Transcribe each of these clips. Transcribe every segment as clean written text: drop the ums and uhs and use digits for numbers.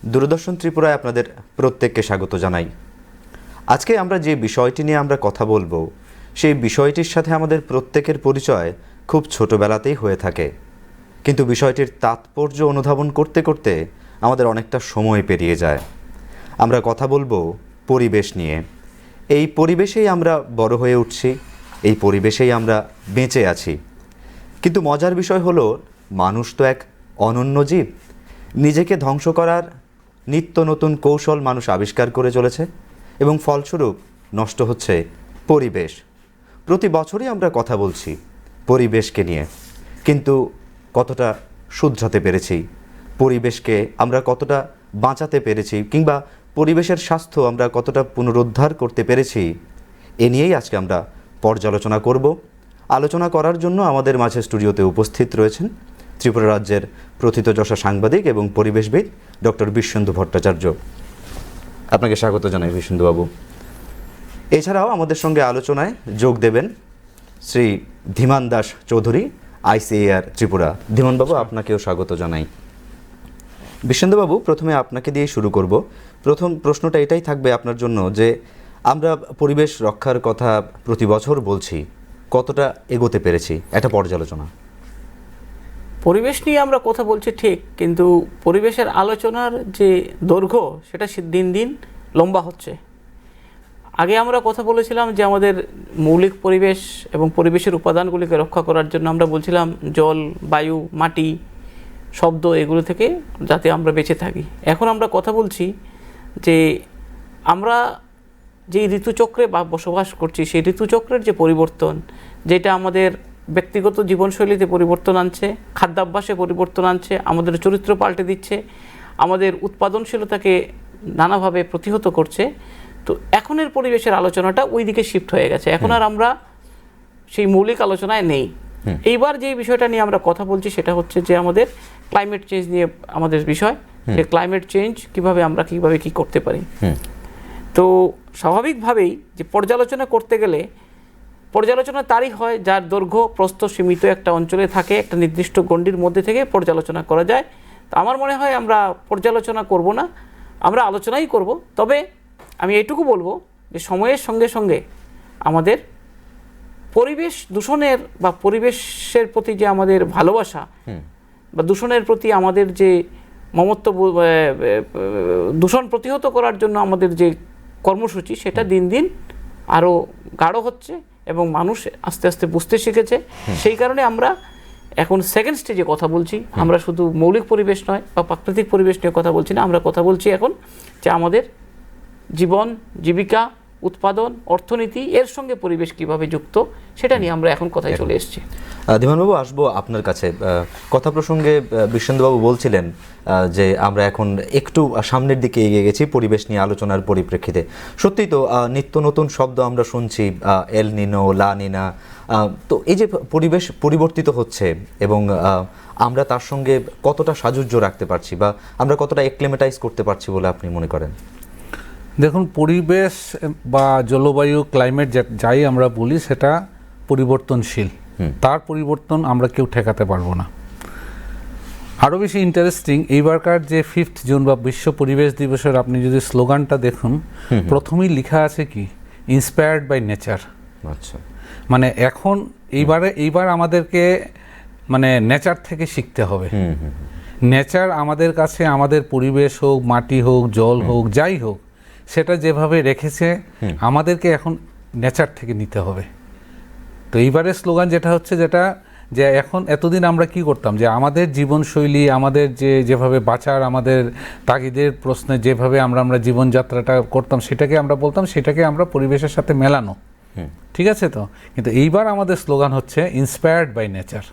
দূরদর্শন ত্রিপুরায় আপনাদের প্রত্যেককে স্বাগত জানাই। আজকে আমরা যে বিষয়টি নিয়ে আমরা কথা বলবো সেই বিষয়টির সাথে আমাদের প্রত্যেকের পরিচয় খুব ছোটবেলাতেই হয়ে থাকে, কিন্তু বিষয়টির তাৎপর্য অনুধাবন করতে করতে আমাদের অনেকটা সময় পেরিয়ে যায়। আমরা কথা বলবো পরিবেশ নিয়ে। এই পরিবেশেই আমরা বড় হয়ে উঠছি, এই পরিবেশেই আমরা বেঁচে আছি। কিন্তু মজার বিষয় হলো, মানুষ তো এক অনন্য জীব। নিজেকে ধ্বংস করার নিত্য নতুন কৌশল মানুষ আবিষ্কার করে চলেছে এবং ফলস্বরূপ নষ্ট হচ্ছে পরিবেশ। প্রতি বছরই আমরা কথা বলছি পরিবেশকে নিয়ে, কিন্তু কতটা শুধরাতে পেরেছি, পরিবেশকে আমরা কতটা বাঁচাতে পেরেছি, কিংবা পরিবেশের স্বাস্থ্য আমরা কতটা পুনরুদ্ধার করতে পেরেছি, এ নিয়েই আজকে আমরা পর্যালোচনা করব। আলোচনা করার জন্য আমাদের মাঝে স্টুডিওতে উপস্থিত রয়েছেন ত্রিপুরা রাজ্যের প্রথিতযশা সাংবাদিক এবং পরিবেশবিদ ডক্টর বিশ্বেন্দু ভট্টাচার্য। আপনাকে স্বাগত জানাই বিশ্বেন্দুবাবু। এছাড়াও আমাদের সঙ্গে আলোচনায় যোগ দেবেন শ্রী ধীমান দাস চৌধুরী, ICAR ত্রিপুরা। ধীমানবাবু, আপনাকেও স্বাগত জানাই। বিশ্বেন্দুবাবু, প্রথমে আপনাকে দিয়ে শুরু করব। প্রথম প্রশ্নটা এটাই থাকবে আপনার জন্য যে আমরা পরিবেশ রক্ষার কথা প্রতি বছর বলছি, কতটা এগোতে পেরেছি, একটা পর্যালোচনা। পরিবেশ নিয়ে আমরা কথা বলছি ঠিক, কিন্তু পরিবেশের আলোচনার যে দৈর্ঘ্য সেটা দিন দিন লম্বা হচ্ছে। আগে আমরা কথা বলেছিলাম যে আমাদের মৌলিক পরিবেশ এবং পরিবেশের উপাদানগুলিকে রক্ষা করার জন্য আমরা বলছিলাম জল, বায়ু, মাটি, শব্দ, এগুলো থেকে যাতে আমরা বেঁচে থাকি। এখন আমরা কথা বলছি যে আমরা যেই ঋতুচক্রে বসবাস করছি সেই ঋতুচক্রের যে পরিবর্তন, যেটা আমাদের ব্যক্তিগত জীবনশৈলীতে পরিবর্তন আনছে, খাদ্যাভ্যাসে পরিবর্তন আনছে, আমাদের চরিত্র পাল্টে দিচ্ছে, আমাদের উৎপাদনশীলতাকে নানাভাবে প্রতিহত করছে। তো এখনের পরিবেশের আলোচনাটা ওই দিকে শিফট হয়ে গেছে। এখন আর আমরা সেই মৌলিক আলোচনায় নেই। এইবার যে বিষয়টা নিয়ে আমরা কথা বলছি সেটা হচ্ছে যে আমাদের ক্লাইমেট চেঞ্জ নিয়ে আমাদের বিষয়, যে ক্লাইমেট চেঞ্জ আমরা কিভাবে কি করতে পারি। তো স্বাভাবিকভাবেই যে পর্যালোচনা করতে গেলে পর্যালোচনা তারই হয় যার দৈর্ঘ্য প্রস্থ সীমিত একটা অঞ্চলে থাকে, একটা নির্দিষ্ট গণ্ডির মধ্যে থেকে পর্যালোচনা করা যায়। তো আমার মনে হয় আমরা পর্যালোচনা করব না, আমরা আলোচনাই করব। তবে আমি এইটুকু বলবো যে সময়ের সঙ্গে সঙ্গে আমাদের পরিবেশ দূষণের বা পরিবেশের প্রতি যে আমাদের ভালোবাসা বা দূষণের প্রতি আমাদের যে মমত্ব, দূষণ প্রতিহত করার জন্য আমাদের যে কর্মসূচি, সেটা দিন দিন আরও গাঢ় হচ্ছে এবং মানুষ আস্তে আস্তে বুঝতে শিখেছে। সেই কারণে আমরা এখন সেকেন্ড স্টেজে কথা বলছি। আমরা শুধু মৌলিক পরিবেশ নয় বা প্রাকৃতিক পরিবেশ নিয়ে কথা বলছি না, আমরা কথা বলছি এখন যে আমাদের জীবন, জীবিকা, উৎপাদন, অর্থনীতি, এর সঙ্গে পরিবেশ কিভাবে যুক্ত, সেটা নিয়ে আমরা এখন কথায় চলে এসেছি। ধীমানবাবু, আসবো আপনার কাছে। কথা প্রসঙ্গে বিশ্বেন্দুবাবু বলছিলেন যে আমরা এখন একটু সামনের দিকে এগিয়ে গেছি পরিবেশ নিয়ে আলোচনার পরিপ্রেক্ষিতে। সত্যিই তো নিত্য নতুন শব্দ আমরা শুনছি, এল নিনো, লা নিনা। তো এই যে পরিবেশ পরিবর্তিত হচ্ছে এবং আমরা তার সঙ্গে কতটা সাযুজ্য রাখতে পারছি বা আমরা কতটা অ্যাক্লিমেটাইজ করতে পারছি বলে আপনি মনে করেন? দেখুন, পরিবেশ বা জলবায়ু, ক্লাইমেট যাই আমরা বলি, সেটা পরিবর্তনশীল। তার পরিবর্তন আমরা কেউ ঠেকাতে পারবো না। আরও বেশি ইন্টারেস্টিং, এইবারকার যে 5 জুন বা বিশ্ব পরিবেশ দিবসের আপনি যদি স্লোগানটা দেখুন, প্রথমেই লেখা আছে কি, ইন্সপায়ার্ড বাই নেচার। আচ্ছা, মানে এখন এইবার আমাদেরকে মানে নেচার থেকে শিখতে হবে। নেচার আমাদের কাছে, আমাদের পরিবেশ হোক, মাটি হোক, জল হোক, যাই হোক, সেটা যেভাবে রেখেছে আমাদেরকে এখন নেচার থেকে নিতে হবে। তো এইবারের স্লোগান যেটা হচ্ছে, যে এখন এতদিন আমরা কি করতাম, যে আমাদের জীবনশৈলী, আমাদের যেভাবে বাঁচার, আমাদের তাগিদের প্রশ্নে যেভাবে আমরা জীবনযাত্রাটা করতাম, সেটাকে আমরা বলতাম সেটাকে আমরা পরিবেশের সাথে মেলানো। ঠিক আছে তো, কিন্তু এইবার আমাদের স্লোগান হচ্ছে ইন্সপায়ার্ড বাই নেচার।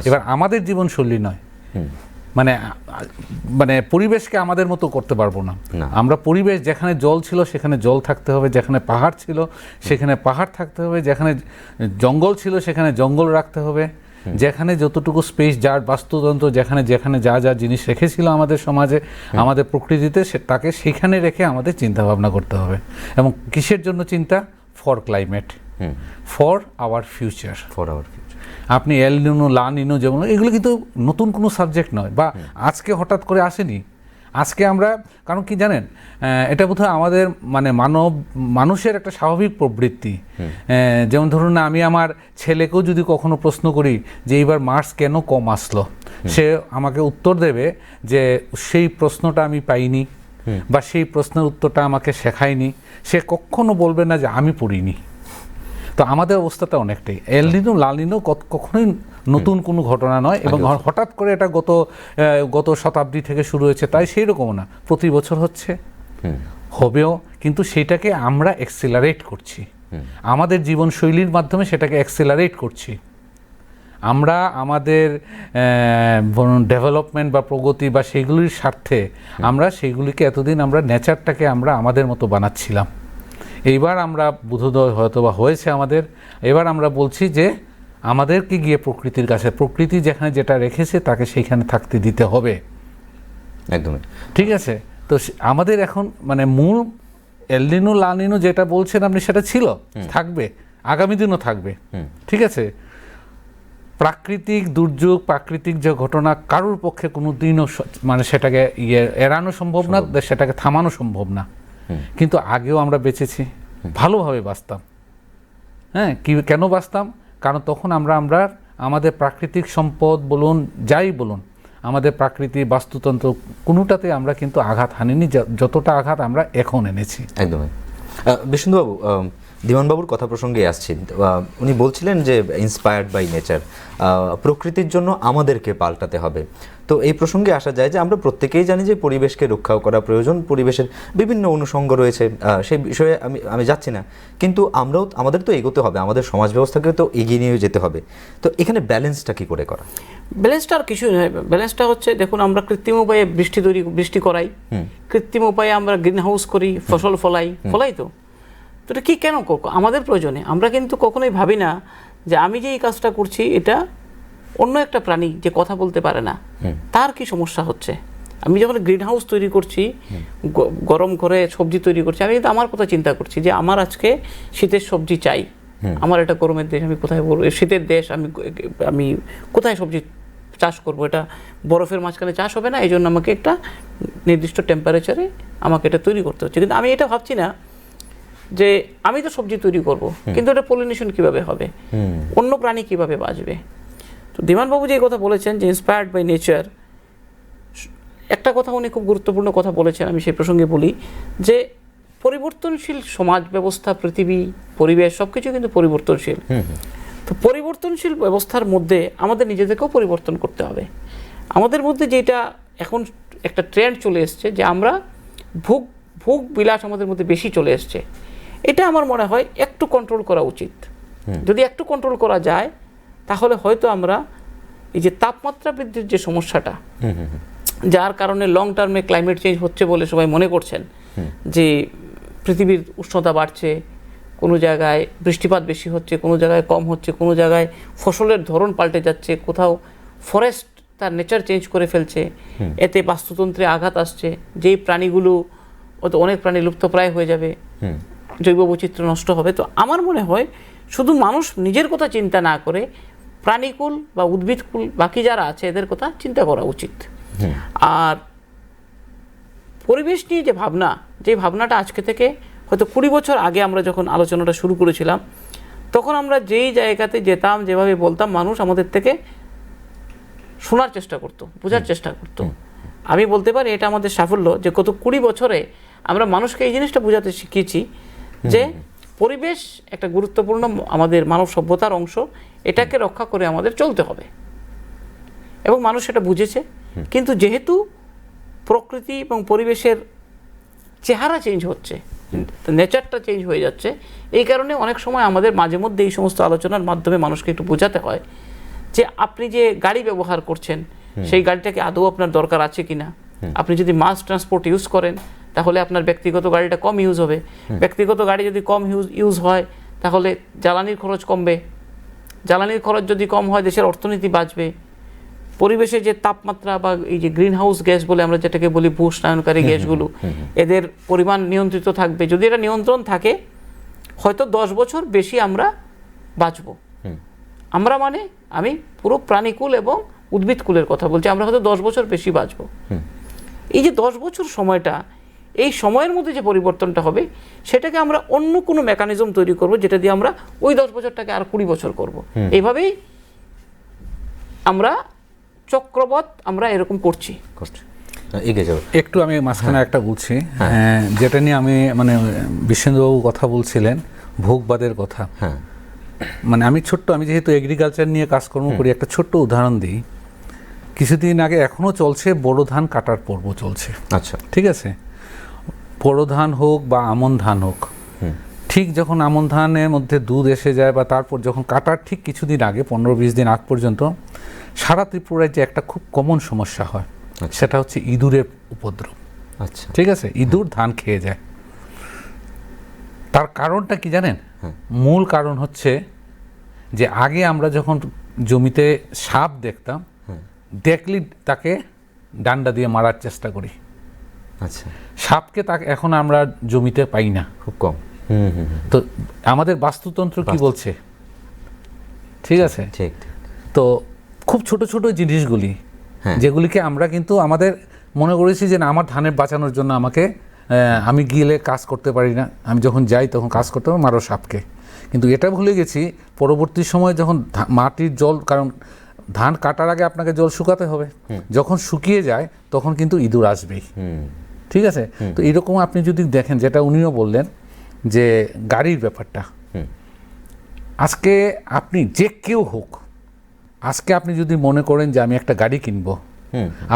এবার আমাদের জীবনশৈলী নয়, মানে পরিবেশকে আমাদের মতো করতে পারবো না আমরা। পরিবেশ, যেখানে জল ছিল সেখানে জল থাকতে হবে, যেখানে পাহাড় ছিল সেখানে পাহাড় থাকতে হবে, যেখানে জঙ্গল ছিল সেখানে জঙ্গল রাখতে হবে, যেখানে যতটুকু স্পেস, যার বাস্তুতন্ত্র যেখানে যা যা জিনিস রেখেছিল আমাদের সমাজে, আমাদের প্রকৃতিতে, তাকে সেখানে রেখে আমাদের চিন্তা ভাবনা করতে হবে। এবং কিসের জন্য চিন্তা? For climate, for our future. আপনি এল নিনো, লা নিনো, যেমন এগুলো কিন্তু নতুন কোনো সাবজেক্ট নয়, বা আজকে হঠাৎ করে আসেনি। আজকে আমরা, কারণ কি জানেন, এটা বোধহয় আমাদের মানে মানুষের একটা স্বাভাবিক প্রবৃত্তি। যেমন ধরুন না, আমি আমার ছেলেকেও যদি কখনো প্রশ্ন করি যে এইবার মার্কস কেন কম আসলো, সে আমাকে উত্তর দেবে যে সেই প্রশ্নটা আমি পাইনি বা সেই প্রশ্নের উত্তরটা আমাকে শেখায়নি। সে কখনো বলবে না যে আমি পড়িনি। তো আমাদের অবস্থাটা অনেকটাই এল নিনো লাল নিনো কখনোই নতুন কোনো ঘটনা নয়, এবং হঠাৎ করে এটা গত শতাব্দী থেকে শুরু হয়েছে তাই সেই রকম না, প্রতি বছর হচ্ছে, হবেও, কিন্তু সেটাকে আমরা অ্যাক্সিলারেট করছি, আমাদের জীবনশৈলীর মাধ্যমে সেটাকে অ্যাক্সিলারেট করছি। আমরা আমাদের ডেভেলপমেন্ট বা প্রগতি বা সেগুলির স্বার্থে আমরা সেইগুলিকে এতদিন আমরা নেচারটাকে আমরা আমাদের মতো বানাচ্ছিলাম। এইবার আমরা বোধোদয় হয়তো বা হয়েছে আমাদের, এবার আমরা বলছি যে আমাদেরকে গিয়ে প্রকৃতির কাছে, প্রকৃতি যেখানে যেটা রেখেছে তাকে সেইখানে থাকতে দিতে হবে। একদমই ঠিক আছে। তো আমাদের এখন মানে মূল এল নিনো লা নিনো যেটা বলছেন আপনি, সেটা ছিল, থাকবে, আগামী দিনও থাকবে। ঠিক আছে। প্রাকৃতিক দুর্যোগ, প্রাকৃতিক যে ঘটনা কারোর পক্ষে কোনো দিনও মানে সেটাকে এড়ানো সম্ভব না, সেটাকে থামানো সম্ভব না। কিন্তু আগেও আমরা বেঁচেছি, ভালোভাবে বাঁচতাম। হ্যাঁ, কেন বাঁচতাম? কারণ তখন আমরা আমাদের প্রাকৃতিক সম্পদ বলুন, যাই বলুন, আমাদের প্রাকৃতি বাস্তুতন্ত্র কোনোটাতে আমরা কিন্তু আঘাত হানিনি যতটা আঘাত আমরা এখন এনেছি। একদমই। বিষ্ণুবাবু, দিওয়ানবাবুর কথা প্রসঙ্গে আসছি, উনি বলছিলেন যে ইন্সপায়ার্ড বাই নেচার, প্রকৃতির জন্য আমাদেরকে পাল্টাতে হবে। তো এই প্রসঙ্গে আসা যায় যে আমরা প্রত্যেকেই জানি যে পরিবেশকে রক্ষা করা প্রয়োজন, পরিবেশের বিভিন্ন অনুষঙ্গ রয়েছে, সেই বিষয়ে আমি যাচ্ছি না, কিন্তু আমাদের তো এগোতে হবে, আমাদের সমাজ ব্যবস্থাকে তো এগিয়ে নিয়ে যেতে হবে। তো এখানে ব্যালেন্সটা কি করে করা? ব্যালেন্সটা আর কিছুই নয়, ব্যালেন্সটা হচ্ছে, দেখুন আমরা কৃত্রিম উপায়ে বৃষ্টি করাই, কৃত্রিম উপায়ে আমরা গ্রিন হাউস করি, ফসল ফলাই তো এটা কি কেন আমাদের প্রয়োজনে? আমরা কিন্তু কখনোই ভাবি না যে আমি যে এই কাজটা করছি এটা অন্য একটা প্রাণী যে কথা বলতে পারে না তার কি সমস্যা হচ্ছে। আমি যখন গ্রিন হাউস তৈরি করছি, গরম করে সবজি তৈরি করছি, আমি কিন্তু আমার কথা চিন্তা করছি যে আমার আজকে শীতের সবজি চাই, আমার এটা গরমের দেশ, আমি কোথায় শীতের দেশ, আমি কোথায় সবজি চাষ করব? এটা বরফের মাঝখানে চাষ হবে না, এই জন্য আমাকে একটা নির্দিষ্ট টেম্পারেচারে আমাকে এটা তৈরি করতে হচ্ছে। কিন্তু আমি এটা ভাবছি না যে আমি তো সবজি তৈরি করব, কিন্তু এটা পলিনেশন কিভাবে হবে, অন্য প্রাণী কিভাবে বাঁচবে। তো দিওয়ানবাবু যে কথা বলেছেন যে ইন্সপায়ার্ড বাই নেচার, একটা কথা উনি খুব গুরুত্বপূর্ণ কথা বলেছেন, আমি সেই প্রসঙ্গে বলি যে পরিবর্তনশীল সমাজ ব্যবস্থা, পৃথিবী, পরিবেশ সবকিছু কিন্তু পরিবর্তনশীল। তো পরিবর্তনশীল ব্যবস্থার মধ্যে আমাদের নিজেদেরকেও পরিবর্তন করতে হবে। আমাদের মধ্যে যেটা এখন একটা ট্রেন্ড চলে এসছে যে আমরা ভোগ বিলাস আমাদের মধ্যে বেশি চলে এসছে, এটা আমার মনে হয় একটু কন্ট্রোল করা উচিত। যদি একটু কন্ট্রোল করা যায় তাহলে হয়তো আমরা এই যে তাপমাত্রা বৃদ্ধির যে সমস্যাটা, যার কারণে লং টার্মে ক্লাইমেট চেঞ্জ হচ্ছে বলে সবাই মনে করছেন, যে পৃথিবীর উষ্ণতা বাড়ছে, কোনো জায়গায় বৃষ্টিপাত বেশি হচ্ছে, কোনো জায়গায় কম হচ্ছে, কোনো জায়গায় ফসলের ধরন পাল্টে যাচ্ছে, কোথাও ফরেস্ট তার নেচার চেঞ্জ করে ফেলছে, এতে বাস্তুতন্ত্রে আঘাত আসছে, যেই প্রাণীগুলো হয়তো অনেক প্রাণী লুপ্তপ্রায় হয়ে যাবে, জৈব বৈচিত্র্য নষ্ট হবে। তো আমার মনে হয় শুধু মানুষ নিজের কথা চিন্তা না করে প্রাণীকুল বা উদ্ভিদকুল বাকি যারা আছে এদের কথা চিন্তা করা উচিত। আর পরিবেশ নিয়ে যে ভাবনাটা আজকে থেকে হয়তো 20 বছর আগে আমরা যখন আলোচনাটা শুরু করেছিলাম, তখন আমরা যেই জায়গাতে যেতাম, যেভাবে বলতাম, মানুষ আমাদের থেকে শোনার চেষ্টা করতো, বোঝার চেষ্টা করতো। আমি বলতে পারি এটা আমাদের সাফল্য যে গত 20 বছরে আমরা মানুষকে এই জিনিসটা বোঝাতে শিখিয়েছি যে পরিবেশ একটা গুরুত্বপূর্ণ আমাদের মানব সভ্যতার অংশ, এটাকে রক্ষা করে আমাদের চলতে হবে, এবং মানুষ সেটা বুঝেছে। কিন্তু যেহেতু প্রকৃতি এবং পরিবেশের চেহারা চেঞ্জ হচ্ছে, নেচারটা চেঞ্জ হয়ে যাচ্ছে, এই কারণে অনেক সময় আমাদের মাঝে মধ্যে এই সমস্ত আলোচনার মাধ্যমে মানুষকে একটু বোঝাতে হয় যে আপনি যে গাড়ি ব্যবহার করছেন সেই গাড়িটাকে আদৌ আপনার দরকার আছে কিনা। আপনি যদি মাস ট্রান্সপোর্ট ইউজ করেন তাহলে আপনার ব্যক্তিগত গাড়িটা কম ইউজ হবে, ব্যক্তিগত গাড়ি যদি কম ইউজ হয় তাহলে জ্বালানির খরচ কমবে, জ্বালানির খরচ যদি কম হয় দেশের অর্থনীতি বাঁচবে, পরিবেশে যে তাপমাত্রা বা এই যে গ্রিন হাউস গ্যাস বলে আমরা যেটাকে বলি, ভূস্নায়নকারী গ্যাসগুলো, এদের পরিমাণ নিয়ন্ত্রিত থাকবে। যদি এটা নিয়ন্ত্রণ থাকে হয়তো 10 বছর বেশি আমরা বাঁচব। আমরা মানে আমি পুরো প্রাণীকুল এবং উদ্ভিদকুলের কথা বলছি, আমরা হয়তো 10 বছর বেশি বাঁচব। এই যে 10 বছর সময়টা, এই সময়ের মধ্যে যে পরিবর্তনটা হবে সেটাকে আমরা অন্য কোনো মেকানিজম তৈরি করব, যেটা দিয়ে আমরা ওই 10 বছরটাকে আর 20 বছর করব। এইভাবেই আমরা চক্রবৎ আমরা এরকম করছি। এগিয়ে যাবো। একটু আমি মাঝখানে একটা বলছি, যেটা নিয়ে আমি মানে বিশ্বজিৎবাবু কথা বলছিলেন, ভোগবাদের কথা। হ্যাঁ, মানে আমি যেহেতু এগ্রিকালচার নিয়ে কাজকর্ম করি, একটা ছোট্ট উদাহরণ দিই। কিছুদিন আগে এখনো চলছে বড় ধান কাটার পর্ব চলছে। আচ্ছা, ঠিক আছে, বড় ধান হোক বা আমন ধান হোক, ঠিক যখন আমন ধানের মধ্যে দুধ এসে যায় বা তারপর যখন কাটার ঠিক কিছুদিন আগে 15-20 দিন আগ পর্যন্ত সারা ত্রিপুরায় যে একটা খুব কমন সমস্যা হয়, সেটা হচ্ছে ইঁদুরের উপদ্রব। আচ্ছা, ঠিক আছে, ইঁদুর ধান খেয়ে যায়। তার কারণটা কি জানেন? মূল কারণ হচ্ছে যে আগে আমরা যখন জমিতে সাপ দেখতাম, দেখলি তাকে ডান্ডা দিয়ে মারার চেষ্টা করি। আচ্ছা, সাপকে তাকে এখন আমরা জমিতে পাই না, খুব কম। তো আমাদের বাস্তুতন্ত্র কি বলছে? ঠিক আছে, ঠিক। তো খুব ছোট ছোট জিনিসগুলি, যেগুলিকে আমরা কিন্তু আমাদের মনে করেছি যে না, আমার ধানের বাঁচানোর জন্য আমাকে আমি গিয়ে কাজ করতে পারি না, আমি যখন যাই তখন কাজ করতে হবে, মারো সাপকে। কিন্তু এটা ভুলে গেছি পরবর্তী সময় যখন মাটির জল, কারণ ধান কাটার আগে আপনাকে জল শুকাতে হবে, যখন শুকিয়ে যায় তখন কিন্তু ইঁদুর আসবেই। ঠিক আছে, তো এরকম আপনি যদি দেখেন, যেটা উনিও বললেন যে গাড়ির ব্যাপারটা, আজকে আপনি যে কেউ হোক, আজকে আপনি যদি মনে করেন যে আমি একটা গাড়ি কিনবো,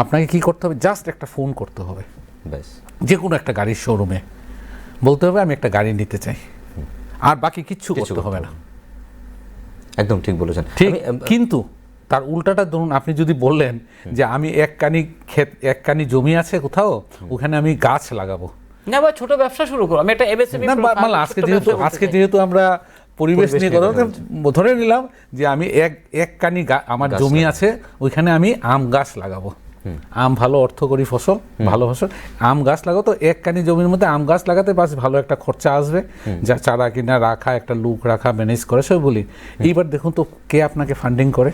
আপনাকে কি করতে হবে? জাস্ট একটা ফোন করতে হবে, ব্যাস, যে কোনো একটা গাড়ির শোরুমে বলতে হবে আমি একটা গাড়ি নিতে চাই, আর বাকি কিচ্ছু করতে হবে না। একদম ঠিক বলেছেন। ঠিক, কিন্তু তার উল্টাটা ধরুন, আপনি যদি বললেন যে আমি এক কানি জমি আছে কোথাও, ওখানে আমি গাছ লাগাবো, না বা ছোট ব্যবসা শুরু করো, আমি একটা এমএসএমই আজকে যেহেতু আমরা পরিবেশ নিয়ে কথা ধরে নিলাম যে আমি এক কানি আমার জমি আছে, ওইখানে আমি আম গাছ লাগাবো। আম ভালো অর্থকরী ফসল, ভালো ফসল, আম গাছ লাগাও। তো এক কানি জমির মধ্যে আম গাছ লাগাতে বাস ভালো একটা খরচা আসবে, যা চারা কিনা রাখা, একটা লোক রাখা, ম্যানেজ করে, সব বলি। এইবার দেখুন তো কে আপনাকে ফান্ডিং করে?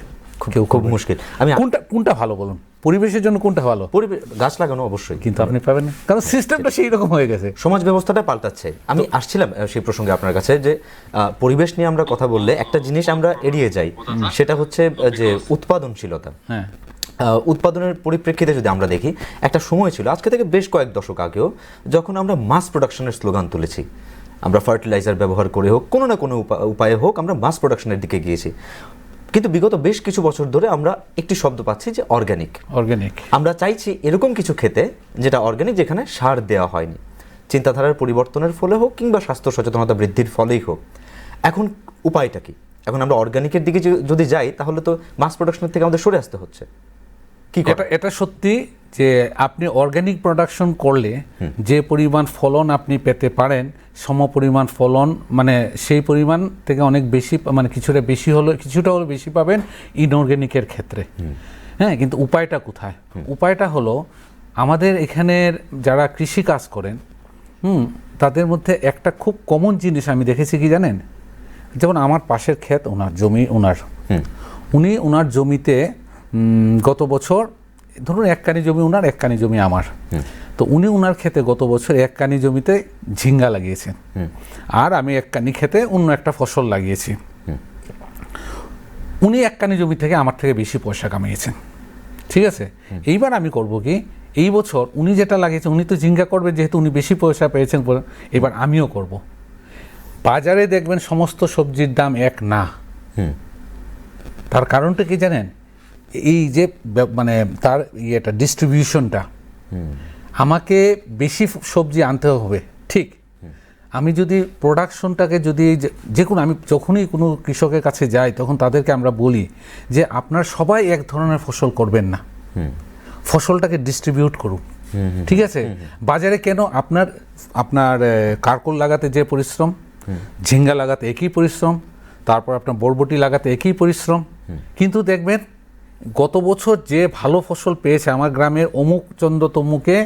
কেউ। খুব মুশকিল। আমি কোনটা ভালো বলুন, পরিবেশের জন্য কোনটা ভালো? গাছ লাগানো অবশ্যই, কিন্তু আপনি পাবেন না, কারণ সিস্টেমটা সেই রকম হয়ে গেছে, সমাজ ব্যবস্থাটা পাল্টাচ্ছে। আমি আসছিলাম সেই প্রসঙ্গে আপনার কাছে, যে পরিবেশ নিয়ে আমরা কথা বললে একটা জিনিস আমরা এড়িয়ে যাই, সেটা হচ্ছে যে উৎপাদনশীলতা। হ্যাঁ, উৎপাদনের পরিপ্রেক্ষিতে যদি আমরা দেখি, একটা সময় ছিল আজকে থেকে বেশ কয়েক দশক আগেও, যখন আমরা মাস প্রোডাকশনের স্লোগান তুলেছি। আমরা ফার্টিলাইজার ব্যবহার করে হোক, কোনো না কোনো উপায়ে হোক, আমরা মাস প্রোডাকশনের দিকে গিয়েছি। কিন্তু বিগত বেশ কিছু বছর ধরে আমরা একটি শব্দ পাচ্ছি, যে অর্গানিক। আমরা চাইছি এরকম কিছু খেতে যেটা অর্গানিক, যেখানে সার দেওয়া হয়নি। চিন্তাধারার পরিবর্তনের ফলে হোক কিংবা স্বাস্থ্য সচেতনতা বৃদ্ধির ফলেই হোক, এখন উপায়টা কি? এখন আমরা অর্গানিকের দিকে যদি যাই, তাহলে তো মাস প্রোডাকশনের থেকে আমাদের সরে আসতে হচ্ছে। এটা সত্যি যে আপনি অর্গানিক প্রোডাকশন করলে যে পরিমাণ ফলন আপনি পেতে পারেন, সমপরিমাণ ফলন, মানে সেই পরিমাণ থেকে অনেক বেশি, মানে কিছুটা হলো বেশি পাবেন ইনঅর্গানিকের ক্ষেত্রে। হ্যাঁ, কিন্তু উপায়টা কোথায়? উপায়টা হলো আমাদের এখানের যারা কৃষি কাজ করেন, তাদের মধ্যে একটা খুব কমন জিনিস আমি দেখেছি, কি জানেন? যেমন আমার পাশের ক্ষেত, উনি ওনার জমিতে গত বছর, ধরুন এক কানি জমি ওনার, এক কানি জমি আমার, তো উনি ওনার ক্ষেতে গত বছর এক কানি জমিতে ঝিঙ্গা লাগিয়েছেন, আর আমি এক কানি ক্ষেতে অন্য একটা ফসল লাগিয়েছি। উনি এক কানি জমি থেকে আমার থেকে বেশি পয়সা কামিয়েছেন। ঠিক আছে, এইবার আমি করব কি, এই বছর উনি যেটা লাগিয়েছেন, উনি তো ঝিঙ্গা করবে, যেহেতু উনি বেশি পয়সা পেয়েছেন, এবার আমিও করব। বাজারে দেখবেন সমস্ত সবজির দাম এক না। তার কারণটা কি জানেন? এই যে মানে তার ডিস্ট্রিবিউশনটা, আমাকে বেশি সবজি আনতে হবে, ঠিক। আমি যদি প্রোডাকশনটাকে যদি যে কোনো, আমি যখনই কোনো কৃষকের কাছে যাই, তখন তাদেরকে আমরা বলি যে আপনার সবাই এক ধরনের ফসল করবেন না, ফসলটাকে ডিস্ট্রিবিউট করুন। ঠিক আছে, বাজারে কেন আপনার কারকল লাগাতে যে পরিশ্রম, ঝিঙ্গা লাগাতে একই পরিশ্রম, তারপর আপনার বরবটি লাগাতে একই পরিশ্রম, কিন্তু দেখবেন গত বছর যে ভালো ফসল পেয়েছে, আমার গ্রামের অমুক চন্দ্র তমুকে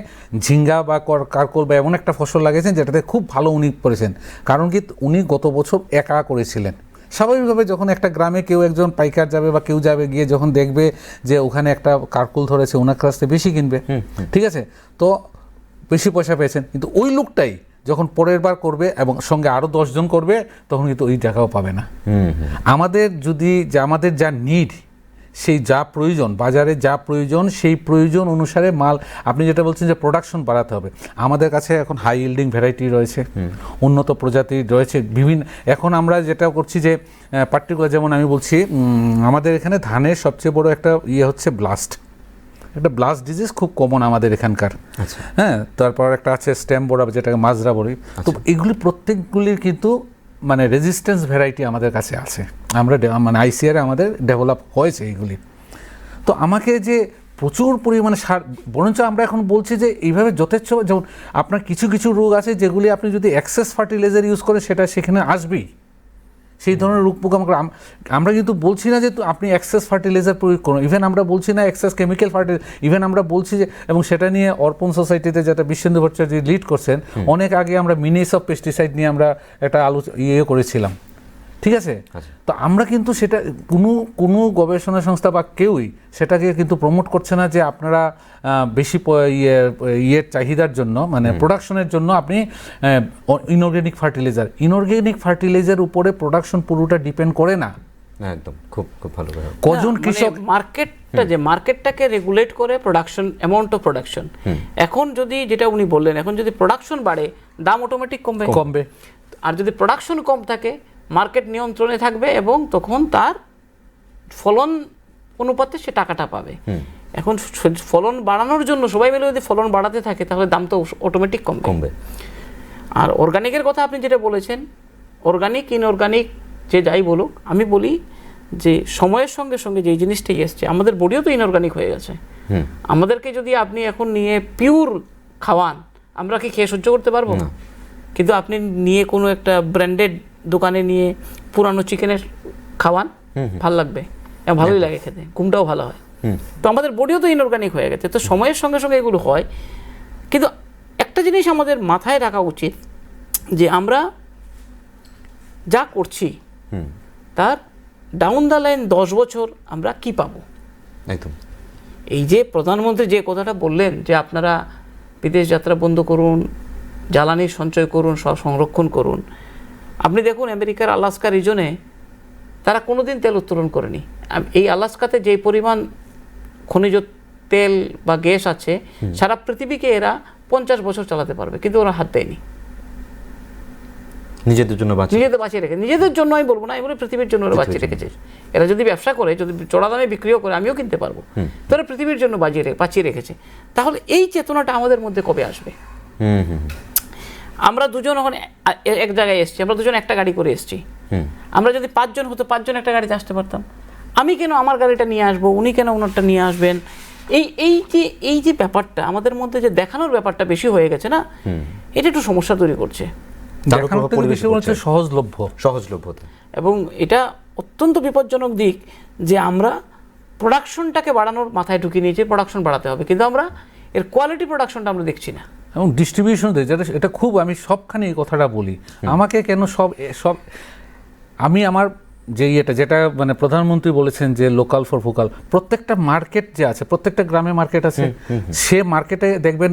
ঝিঙ্গা বা কারকল বা এমন একটা ফসল লাগিয়েছেন যেটাতে খুব ভালো উনি করেছেন। কারণ কি, উনি গত বছর একা করেছিলেন, স্বাভাবিকভাবে যখন একটা গ্রামে কেউ একজন পাইকার যাবে বা কেউ যাবে, গিয়ে যখন দেখবে যে ওখানে একটা কারকুল ধরেছে, ওনার কাছ থেকে বেশি কিনবে, ঠিক আছে, তো বেশি পয়সা পেয়েছেন। কিন্তু ওই লোকটাই যখন পরের বার করবে এবং সঙ্গে আরও 10 জন করবে, তখন কিন্তু ওই টাকাও পাবে না। আমাদের যদি আমাদের যা নিড, সেই যা প্রয়োজন, বাজারে যা প্রয়োজন, সেই প্রয়োজন অনুসারে মাল, আপনি যেটা বলছেন যে প্রোডাকশন বাড়াতে হবে, আমাদের কাছে এখন হাই ইল্ডিং ভ্যারাইটি রয়েছে, উন্নত প্রজাতির রয়েছে বিভিন্ন। এখন আমরা যেটা করছি যে পার্টিকুলার, যেমন আমি বলছি, আমাদের এখানে ধানের সবচেয়ে বড় একটা হচ্ছে ব্লাস্ট, একটা ব্লাস্ট ডিজিজ খুব কমন আমাদের এখানকার। হ্যাঁ, তারপর একটা আছে স্টেম বোরা, যেটাকে মাজরা বলি। তো এগুলি প্রত্যেকগুলির কিন্তু মানে রেজিস্ট্যান্স ভ্যারাইটি আমাদের কাছে আছে, আমরা মানে আইসিআর আমাদের ডেভেলপ হয়েছে এইগুলি। তো আমাকে যে প্রচুর পরিমাণে সার, বরঞ্চ আমরা এখন বলছি যে এইভাবে যথেচ্ছ, যেমন আপনার কিছু কিছু রোগ আছে যেগুলি আপনি যদি এক্সেস ফার্টিলাইজার ইউজ করেন সেটা সেখানে আসবেই, সেই ধরনের রোগ পোকামাকড়। আমরা কিন্তু বলছি না যে আপনি এক্সেস ফার্টিলাইজার প্রয়োগ করুন, ইভেন আমরা বলছি না এক্সেস কেমিক্যাল ফার্টিলাইজার, ইভেন আমরা বলছি যে, এবং সেটা নিয়ে অর্পণ সোসাইটিতে যেটা বিশ্বন্দু ভট্টাচার্য লিড করছেন, অনেক আগে আমরা মিনিস অফ পেস্টিসাইড নিয়ে আমরা একটা করেছিলাম, ঠিক আছে। তো আমরা কিন্তু সেটা কোনো গবেষণা সংস্থা বা কেউই সেটাকে কিন্তু প্রমোট করছে না যে আপনারা বেশি ইয়ের চাহিদার জন্য, মানে প্রোডাকশনের জন্য আপনি ইনঅর্গ্যানিক ফার্টিলাইজার উপরে প্রোডাকশন পুরোটা ডিপেন্ড করে না। একদম খুব খুব ভালো কথা। কজন কৃষক মার্কেটটাকে রেগুলেট করে প্রোডাকশন, অ্যামাউন্ট অফ প্রোডাকশন। এখন যদি, যেটা উনি বললেন, এখন যদি প্রোডাকশন বাড়ে, দাম অটোমেটিক কমবে। আর যদি প্রোডাকশন কম থাকে, মার্কেট নিয়ন্ত্রণে থাকবে এবং তখন তার ফলন অনুপাতে সে টাকাটা পাবে। এখন ফলন বাড়ানোর জন্য সবাই মিলে যদি ফলন বাড়াতে থাকে, তাহলে দাম তো অটোমেটিক কমবে। আর অর্গানিকের কথা আপনি যেটা বলেছেন, অর্গানিক ইনঅর্গানিক যে যাই বলুক, আমি বলি যে সময়ের সঙ্গে সঙ্গে যে জিনিসটাই এসছে, আমাদের বডিও তো ইনঅর্গানিক হয়ে গেছে। আমাদেরকে যদি আপনি এখন নিয়ে পিওর খাওয়ান, আমরা কি খেয়ে সহ্য করতে পারবো না? কিন্তু আপনি নিয়ে কোনো একটা ব্র্যান্ডেড দোকানে নিয়ে পুরানো চিকেনের খাওয়ান, ভাল লাগবে, ভালোই লাগে খেতে, ঘুমটাও ভালো হয়। তো আমাদের বডিও তো ইনঅর্গানিক হয়ে গেছে। তো সময়ের সঙ্গে সঙ্গে এগুলো হয়। কিন্তু একটা জিনিস আমাদের মাথায় রাখা উচিত যে আমরা যা করছি তার ডাউন দ্য লাইন 10 বছর আমরা কি পাবো। একদম এই যে প্রধানমন্ত্রী যে কথাটা বললেন যে আপনারা বিদেশ যাত্রা বন্ধ করুন, জ্বালানি সঞ্চয় করুন, সব সংরক্ষণ করুন। আপনি দেখুন আমেরিকার আলাস্কা রিজনে তারা কোনোদিন তেল উত্তোলন করেনি। এই আলাস্কাতে যে পরিমাণ খনিজ তেল বা গ্যাস আছে, সারা পৃথিবীকে এরা 50 বছর চালাতে পারবে, কিন্তু ওরা হাত দেয়নি। নিজেদের জন্য বাঁচিয়ে রেখে, নিজেদের জন্য আমি বলবো না, এগুলো পৃথিবীর জন্য ওরা বাঁচিয়ে রেখেছে। এরা যদি ব্যবসা করে, যদি চড়া দামে বিক্রিও করে, আমিও কিনতে পারবো, তো এরা পৃথিবীর জন্য বাঁচিয়ে রেখেছে। তাহলে এই চেতনাটা আমাদের মধ্যে কবে আসবে? আমরা দুজন এখন এক জায়গায় এসছি, আমরা দুজন একটা গাড়ি করে এসছি। আমরা যদি 5 জন হতো, 5 জন একটা গাড়িতে আসতে পারতাম। আমি কেন আমার গাড়িটা নিয়ে আসবো, উনি কেন ওনারটা নিয়ে আসবেন? এই যে ব্যাপারটা আমাদের মধ্যে যে দেখানোর ব্যাপারটা বেশি হয়ে গেছে না, এটা একটু সমস্যা তৈরি করছে। সহজলভ্য এবং এটা অত্যন্ত বিপজ্জনক দিক যে আমরা প্রোডাকশনটাকে বাড়ানোর মাথায় ঢুকিয়ে নিয়েছি, প্রোডাকশন বাড়াতে হবে, কিন্তু আমরা এর কোয়ালিটি প্রোডাকশনটা আমরা দেখছি না। এবং ডিস্ট্রিবিউশন যেটা, এটা খুব, আমি সবখানে এই কথাটা বলি, আমাকে কেন সব আমি আমার যে যেটা মানে প্রধানমন্ত্রী বলেছেন যে লোকাল ফর ভোকাল, প্রত্যেকটা মার্কেট যে আছে, প্রত্যেকটা গ্রামে মার্কেট আছে, সে মার্কেটে দেখবেন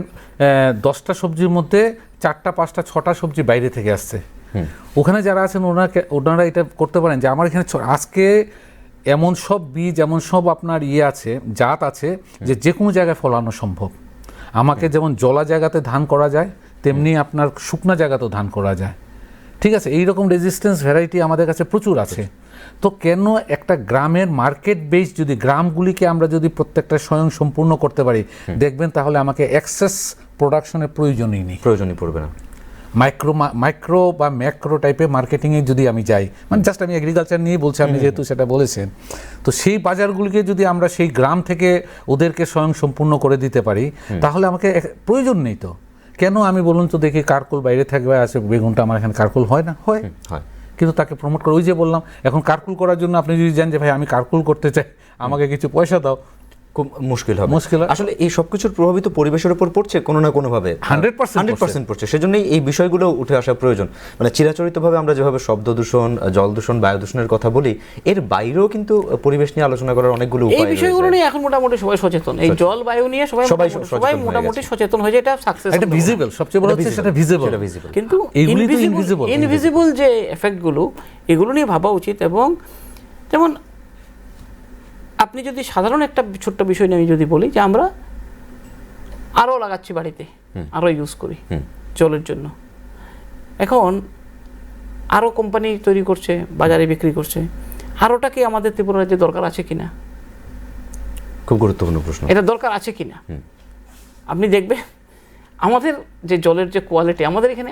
10টা সবজির মধ্যে 4টা 5টা 6টা সবজি বাইরে থেকে আসছে। ওখানে যারা আছেন ওনারা এটা করতে পারেন যে আমার এখানে আজকে এমন সব বীজ, এমন সব আপনার আছে, জাত আছে যে কোনো জায়গায় ফলানো সম্ভব। আমাকে যেমন জলা জায়গাতে ধান করা যায়, তেমনি আপনার শুকনা জায়গাতেও ধান করা যায়, ঠিক আছে। এইরকম রেজিস্ট্যান্স ভ্যারাইটি আমাদের কাছে প্রচুর আছে। তো কেন একটা গ্রামের মার্কেট বেস, যদি গ্রামগুলিকে আমরা যদি প্রত্যেকটা স্বয়ং সম্পূর্ণ করতে পারি, দেখবেন তাহলে আমাকে এক্সেস প্রোডাকশনের প্রয়োজনই পড়বে না। মাইক্রো বা ম্যাক্রো টাইপের মার্কেটিংয়ে যদি আমি যাই, মানে জাস্ট আমি এগ্রিকালচার নিয়ে বলছি, আপনি যেহেতু সেটা বলেছেন, তো সেই বাজারগুলিকে যদি আমরা সেই গ্রাম থেকে ওদেরকে স্বয়ং সম্পূর্ণ করে দিতে পারি, তাহলে আমাকে প্রয়োজন নেই। তো কেন আমি বলুন তো দেখি, কারকুল বাইরে থাকবে আছে, বেগুনটা আমার এখানে কারকুল হয় না, হয়, কিন্তু তাকে প্রমোট করে, ওই যে বললাম, এখন কারকুল করার জন্য আপনি যদি জানেন যে ভাই আমি কারকুল করতে চাই, আমাকে কিছু পয়সা দাও, খুব মুশকিল হবে। মুশকিল হবে। আসলে এই সবকিছুর প্রভাবিত পরিবেশের উপর পড়ছে কোনো না কোনো ভাবে, 100% পড়ছে। সেজন্যই এই বিষয়গুলো উঠে আসা প্রয়োজন। মানে চিরাচরিতভাবে আমরা যেভাবে শব্দ দূষণ, জল দূষণ, বায়ু দূষণের কথা বলি, এর বাইরেও কিন্তু পরিবেশ নিয়ে আলোচনা করার অনেকগুলো এই উপায় বিষয়গুলো রয়েছে। নিয়ে এখন মোটামুটি সবাই সচেতন, এই জল বায়ু নিয়ে সবাই মোটামুটি সচেতন হয়ে যায়, এটা সাকসেস। এটা ভিজিবল, সবচেয়ে বড় হচ্ছে সেটা ভিজিবল। কিন্তু এইগুলি তো invisible। ইনভিজিবল যে এফেক্টগুলো, এগুলো নিয়ে ভাবা উচিত। এবং যেমন আপনি যদি সাধারণ একটা ছোট্ট বিষয় নিয়ে আমি যদি বলি, যে আমরা আরও লাগাচ্ছি বাড়িতে, আরও ইউজ করি জলের জন্য। এখন আরও কোম্পানি তৈরি করছে, বাজারে বিক্রি করছে, আরোটা কি আমাদের ত্রিপুরা রাজ্যে দরকার আছে কিনা? খুব গুরুত্বপূর্ণ প্রশ্ন। এটা দরকার আছে কিনা? আপনি দেখবেন আমাদের যে জলের যে কোয়ালিটি, আমাদের এখানে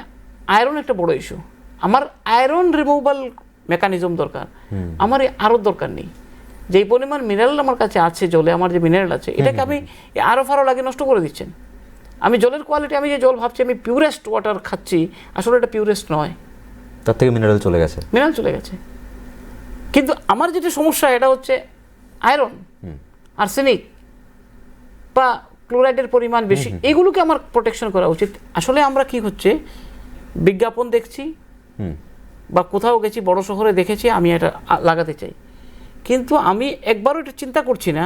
আয়রন একটা বড় ইস্যু। আমার আয়রন রিমুভাল মেকানিজম দরকার, আমার আরও দরকার নেই। যেই পরিমাণ মিনারেল আমার কাছে আছে জলে, আমার যে মিনারেল আছে, এটাকে আমি আরও ফারও লাগে নষ্ট করে দিচ্ছেন। আমি জলের কোয়ালিটি, আমি যে জল ভাবছি আমি পিউরেস্ট ওয়াটার খাচ্ছি, আসলে এটা পিউরেস্ট নয়, তার থেকে মিনারেল চলে গেছে, মিনারেল চলে গেছে। কিন্তু আমার যেটা সমস্যা, এটা হচ্ছে আয়রন, আর্সেনিক বা ক্লোরাইডের পরিমাণ বেশি, এগুলোকে আমার প্রোটেকশন করা উচিত। আসলে আমরা কি হচ্ছে, বিজ্ঞাপন দেখছি বা কোথাও গেছি, বড় শহরে দেখেছি, আমি এটা লাগাতে চাই, কিন্তু আমি একবারও এটা চিন্তা করছি না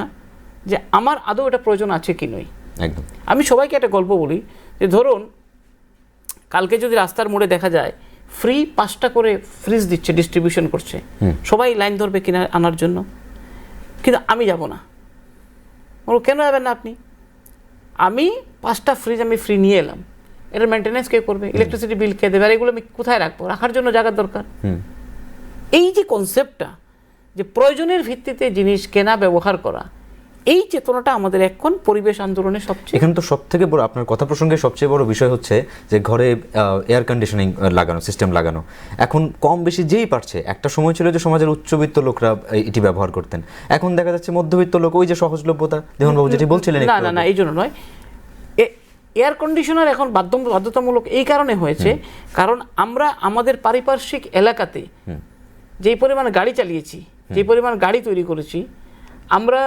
যে আমার আদৌ এটা প্রয়োজন আছে কি নয়। একদম। আমি সবাইকে একটা গল্প বলি, যে ধরুন কালকে যদি রাস্তার মোড়ে দেখা যায় ফ্রি 5টা করে ফ্রিজ দিচ্ছে, ডিস্ট্রিবিউশন করছে, সবাই লাইন ধরবে কিনা আনার জন্য, কিন্তু আমি যাব না। বলো কেন যাবেন না আপনি? আমি 5টা ফ্রিজ আমি ফ্রি নিয়ে এলাম, এটার মেনটেন্যান্স কে করবে? ইলেকট্রিসিটি বিল কে দেবে? আর এগুলো আমি কোথায় রাখবো? রাখার জন্য জায়গার দরকার। এই যে কনসেপ্টটা, যে প্রয়োজনের ভিত্তিতে জিনিস কেনা, ব্যবহার করা, এই চেতনাটা আমাদের এখন পরিবেশ আন্দোলনের সবচেয়ে, এখানে তো সব থেকে বড়, আপনার কথা প্রসঙ্গে সবচেয়ে বড় বিষয় হচ্ছে যে ঘরে এয়ার কন্ডিশনিং লাগানো, সিস্টেম লাগানো। এখন কম বেশি যেই পারছে, একটা সময় ছিল যে সমাজের উচ্চবিত্ত লোকরা এটি ব্যবহার করতেন, এখন দেখা যাচ্ছে মধ্যবিত্ত লোক, ওই যে সহজলভ্যতা, দেহনবাবু যেটি বলছিলেন। না এই জন্য নয়, এয়ার কন্ডিশনার এখন বাধ্যতামূলক এই কারণে হয়েছে, কারণ আমরা আমাদের পারিপার্শ্বিক এলাকাতে যেই পরিমাণ গাড়ি চালিয়েছি, যেই পরিমাণ গাড়ি তৈরি করেছি, আমরা